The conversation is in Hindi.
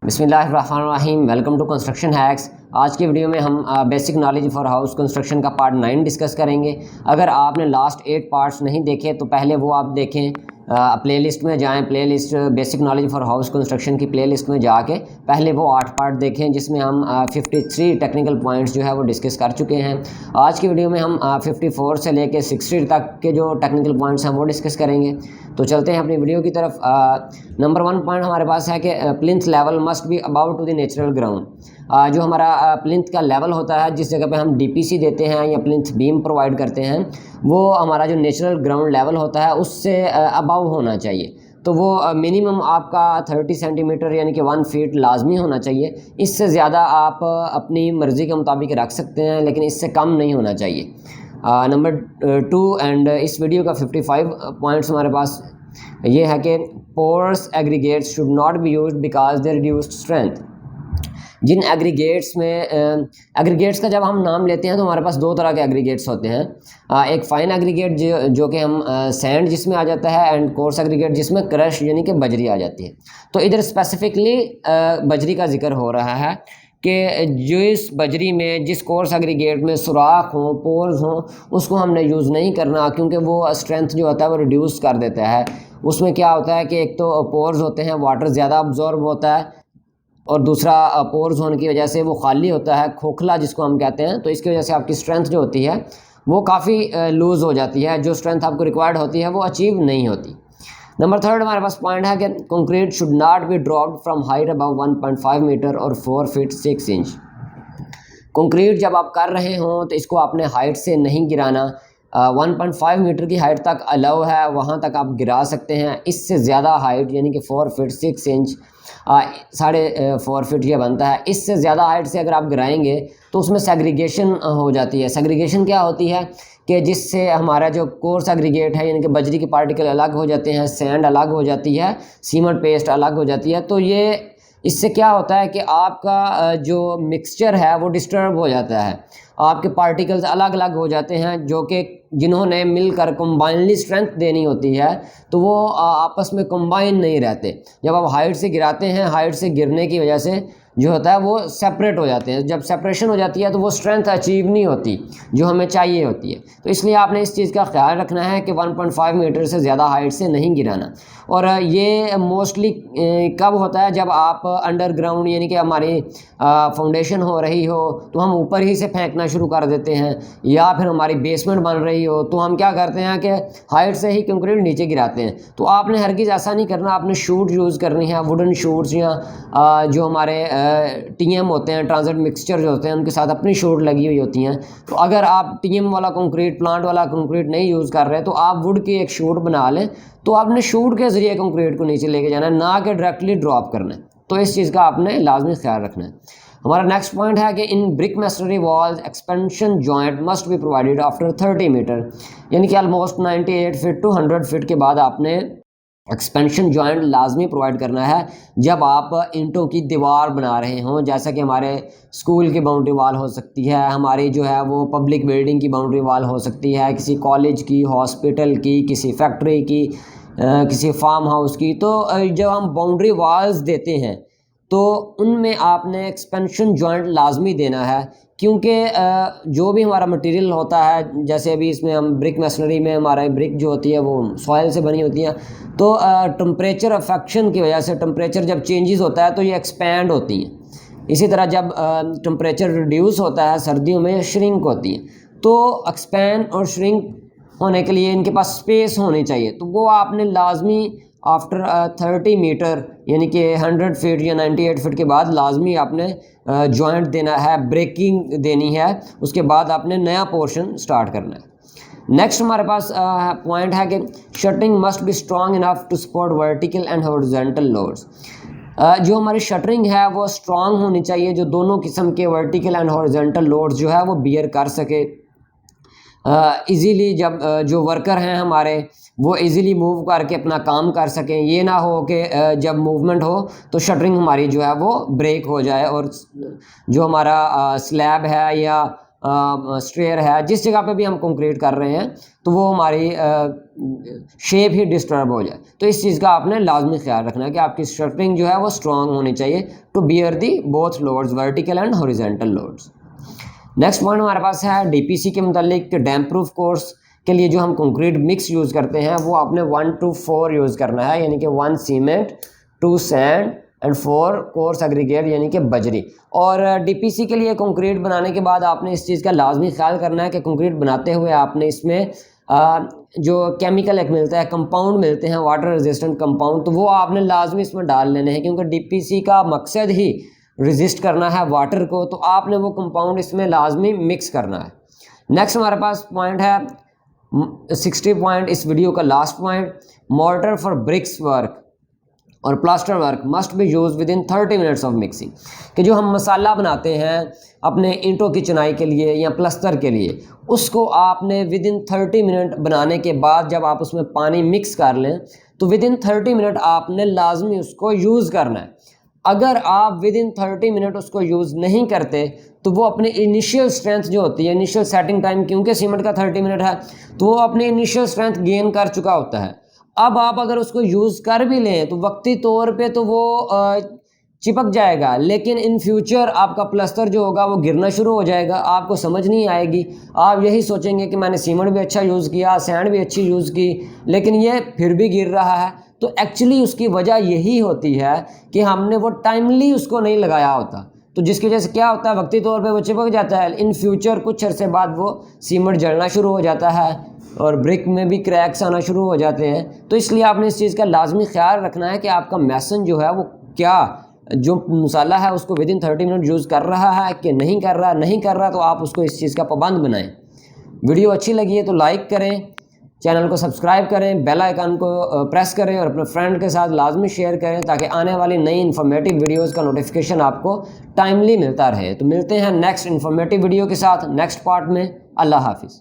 बिस्मिल्लाहिर्रहमानिर्रहीम। Welcome to construction hacks. आज की वीडियो में हम basic knowledge for house construction का पार्ट 9 डिस्कस करेंगे। अगर आपने लास्ट 8 पार्ट्स नहीं देखे तो पहले वो आप देखें, प्लेलिस्ट में जाएं, playlist basic knowledge for house construction की प्लेलिस्ट में जाके पहले वो 8 पार्ट देखें जिसमें हम 53 टेक्निकल पॉइंट्स जो है वो डिस्कस कर चुके हैं। आज की वीडियो में हम 54 से लेके 60 तक के जो टेक्निकल पॉइंट्स हैं वो डिस्कस करेंगे। तो चलते हैं अपनी वीडियो की तरफ। नंबर 1 पॉइंट हमारे पास है कि plinth level must be about to the natural ground. जो हमारा प्लिंथ का लेवल होता है, जिस जगह पे हम डीपीसी देते हैं या प्लिंथ बीम प्रोवाइड करते हैं, वो हमारा जो नेचुरल ग्राउंड लेवल होता है उससे अबाव होना चाहिए। तो वो मिनिमम आपका 30 सेंटीमीटर यानी कि 1 फीट लाजमी होना चाहिए। इससे ज़्यादा आप अपनी मर्ज़ी के मुताबिक रख सकते हैं, लेकिन इससे कम नहीं होना चाहिए। नंबर 2 एंड इस वीडियो का 55 पॉइंट्स हमारे पास ये है कि porous aggregates should not be used because they reduced strength. जिन एग्रीगेट्स में एग्रीगेट्स का जब हम नाम लेते हैं तो हमारे पास 2 तरह के एग्रीगेट्स होते हैं। एक फ़ाइन एग्रीगेट जो कि हम सैंड जिसमें आ जाता है, एंड कोर्स एग्रीगेट जिसमें क्रश यानी कि बजरी आ जाती है। तो इधर स्पेसिफिकली बजरी का जिक्र हो रहा है कि जिस बजरी में, जिस कोर्स एग्रीगेट में सुराख हों, पोर्स हों, उसको हमने यूज़ नहीं करना, क्योंकि वो स्ट्रेंथ जो होता है वो रिड्यूस कर देता है। उसमें क्या होता है कि एक तो पोर्स होते हैं, वाटर ज़्यादा अब्जॉर्ब होता है, और दूसरा पोर्स होने की वजह से वो खाली होता है, खोखला जिसको हम कहते हैं। तो इसकी वजह से आपकी स्ट्रेंथ जो होती है वो काफ़ी लूज़ हो जाती है, जो स्ट्रेंथ आपको रिक्वायर्ड होती है वो अचीव नहीं होती। नंबर 3 हमारे पास पॉइंट है कि concrete should not be dropped from height above 1.5 metre और 4 फीट 6 इंच। कंक्रीट जब आप कर रहे हों तो इसको आपने हाइट से नहीं गिराना। 1.5 मीटर की हाइट तक अलाउ है, वहाँ तक आप गिरा सकते हैं। इससे ज़्यादा हाइट यानी कि 4 फीट 6 इंच, 4.5 फीट ये बनता है। इससे ज़्यादा हाइट से अगर आप गिराएंगे तो उसमें सेग्रीगेशन हो जाती है। सेग्रीगेशन क्या होती है कि जिससे हमारा जो कोर्स एग्रीगेट है यानी कि बजरी के पार्टिकल अलग हो जाते हैं, सैंड अलग हो जाती है, सीमेंट पेस्ट अलग हो जाती है। तो ये इससे क्या होता है कि आपका जो मिक्सचर है वो डिस्टर्ब हो जाता है, आपके पार्टिकल्स अलग अलग हो जाते हैं, जो कि जिन्होंने मिलकर कंबाइनली स्ट्रेंथ देनी होती है तो वो आपस में कंबाइन नहीं रहते। जब आप हाइट से गिराते हैं, हाइट से गिरने की वजह से जो होता है वो सेपरेट हो जाते हैं। जब सेपरेशन हो जाती है तो वो स्ट्रेंथ अचीव नहीं होती जो हमें चाहिए होती है। तो इसलिए आपने इस चीज़ का ख्याल रखना है कि 1.5 मीटर से ज़्यादा हाइट से नहीं गिराना। और ये मोस्टली कब होता है, जब आप अंडरग्राउंड यानी कि हमारी फाउंडेशन हो रही हो तो हम ऊपर ही से फेंकना शुरू कर देते हैं, या फिर हमारी बेसमेंट बन रही हो तो हम क्या करते हैं कि हाइट से ही कंक्रीट नीचे गिराते हैं। तो आपने हरगिज़ ऐसा नहीं करना। आपने शूट यूज़ करनी है, वुडन शूट्स, या जो हमारे टीएम होते हैं, ट्रांजिट मिक्सचर जो होते हैं, उनके साथ अपनी शूट लगी हुई होती हैं। तो अगर आप टीएम वाला कंक्रीट, प्लांट वाला कंक्रीट नहीं यूज़ कर रहे तो आप वुड की एक शूट बना लें। तो आपने शूट के ज़रिए कंक्रीट को नीचे लेके जाना है, ना कि डायरेक्टली ड्रॉप करना है। तो इस चीज़ का आपने लाजमी ख्याल रखना है। हमारा नेक्स्ट पॉइंट है कि in brick masonry walls expansion joint must be provided after 30 metre, यानी कि ऑलमोस्ट 98 फीट टू 100 फीट के बाद आपने एक्सपेंशन जॉइंट लाजमी प्रोवाइड करना है जब आप ईंटों की दीवार बना रहे हों। जैसा कि हमारे स्कूल की बाउंड्री वाल हो सकती है, हमारी जो है वो पब्लिक बिल्डिंग की बाउंड्री वाल हो सकती है, किसी कॉलेज की, हॉस्पिटल की, किसी फैक्ट्री की, किसी फार्म हाउस की। तो जब हम बाउंड्री वाल्स देते हैं तो उनमें आपने एक्सपेंशन जॉइंट लाजमी देना है, क्योंकि जो भी हमारा मटेरियल होता है, जैसे अभी इसमें हम ब्रिक मशीनरी में हमारा ब्रिक जो होती है वो सॉइल से बनी होती है, तो टेम्परेचर अफेक्शन की वजह से, टेम्परेचर जब चेंजेस होता है तो ये एक्सपैंड होती हैं। इसी तरह जब टेम्परेचर रिड्यूस होता है सर्दियों में, श्रिंक होती है। तो एक्सपैंड और श्रिंक होने के लिए इनके पास स्पेस होनी चाहिए। तो वो आपने लाजमी आफ्टर 30 मीटर यानी कि 100 फीट या 98 फीट के बाद लाजमी आपने जॉइंट देना है, ब्रेकिंग देनी है। उसके बाद आपने नया पोर्शन स्टार्ट करना है। नेक्स्ट हमारे पास पॉइंट है कि shuttering must be strong enough to support vertical and horizontal loads. जो हमारी शटरिंग है वो स्ट्रॉन्ग होनी चाहिए, जो दोनों किस्म के वर्टिकल एंड हॉरिजॉन्टल लोड्स जो है वो बियर कर सके इजीली। जब जो वर्कर हैं हमारे वो इजीली मूव करके अपना काम कर सकें। ये ना हो कि जब मूवमेंट हो तो शटरिंग हमारी जो है वो ब्रेक हो जाए और जो हमारा स्लैब है या स्ट्रेयर है, जिस जगह पे भी हम कंक्रीट कर रहे हैं तो वो हमारी शेप ही डिस्टर्ब हो जाए। तो इस चीज़ का आपने लाजमी ख्याल रखना है कि आपकी स्ट्रक्चरिंग जो है वो स्ट्रॉन्ग होनी चाहिए to bear the both loads, vertical and horizontal loads. Next point हमारे पास है डीपीसी के मुतालिक। डैम्प प्रूफ कोर्स के लिए जो हम कंक्रीट मिक्स यूज़ करते हैं वो आपने 1:4 यूज़ करना है, यानी कि 1 cement 2 sand and 4 coarse aggregate यानी कि बजरी। और डीपीसी के लिए कंक्रीट बनाने के बाद आपने इस चीज़ का लाजमी ख्याल करना है कि कंक्रीट बनाते हुए आपने इसमें जो केमिकल एक मिलता है, कंपाउंड मिलते हैं वाटर रेजिस्टेंट कंपाउंड, तो वो आपने लाजमी इसमें डाल लेने हैं, क्योंकि डीपीसी का मकसद ही रेजिस्ट करना है वाटर को, तो आपने वो कंपाउंड इसमें लाजमी मिक्स करना है। नेक्स्ट हमारे पास पॉइंट है 60 पॉइंट, इस वीडियो का last point. Mortar for bricks work और plaster work must be use within 30 minutes of mixing. कि जो हम मसाला बनाते हैं अपने ईंटों की चिनाई के लिए या प्लस्तर के लिए, उसको आपने विद इन 30 मिनट बनाने के बाद जब आप उसमें पानी मिक्स कर लें तो विद इन 30 मिनट आपने लाजमी उसको यूज़ करना है। अगर आप विद इन 30 मिनट उसको यूज़ नहीं करते तो वो अपनी इनिशियल स्ट्रेंथ जो होती है, इनिशियल सेटिंग टाइम क्योंकि सीमेंट का 30 मिनट है, तो वो अपनी इनिशियल स्ट्रेंथ गेन कर चुका होता है। अब आप अगर उसको यूज़ कर भी लें तो वक्ती तौर पे तो वो चिपक जाएगा, लेकिन इन फ्यूचर आपका प्लस्तर जो होगा वो गिरना शुरू हो जाएगा, आपको समझ नहीं आएगी। आप यही सोचेंगे कि मैंने सीमेंट भी अच्छा यूज़ किया, सैंड भी अच्छी यूज़ की, लेकिन ये फिर भी गिर रहा है। तो एक्चुअली उसकी वजह यही होती है कि हमने वो टाइमली उसको नहीं लगाया होता, तो जिसकी वजह से क्या होता है, वक्ती तौर पे वो चिपक जाता है। इन फ्यूचर कुछ अरसे बाद वो सीमेंट जलना शुरू हो जाता है और ब्रिक में भी क्रैक्स आना शुरू हो जाते हैं। तो इसलिए आपने इस चीज़ का लाजमी ख्याल रखना है कि आपका मेसन जो है वो क्या जो मसाला है उसको विद इन 30 मिनट यूज़ कर रहा है कि नहीं कर रहा। नहीं कर रहा तो आप उसको इस चीज़ का पाबंद बनाएं। वीडियो अच्छी लगी है तो लाइक करें, चैनल को सब्सक्राइब करें, बेल आइकन को प्रेस करें और अपने फ्रेंड के साथ लाजमी शेयर करें ताकि आने वाली नई इन्फॉर्मेटिव वीडियोस का नोटिफिकेशन आपको टाइमली मिलता रहे। तो मिलते हैं नेक्स्ट इन्फॉर्मेटिव वीडियो के साथ नेक्स्ट पार्ट में। अल्लाह हाफिज़।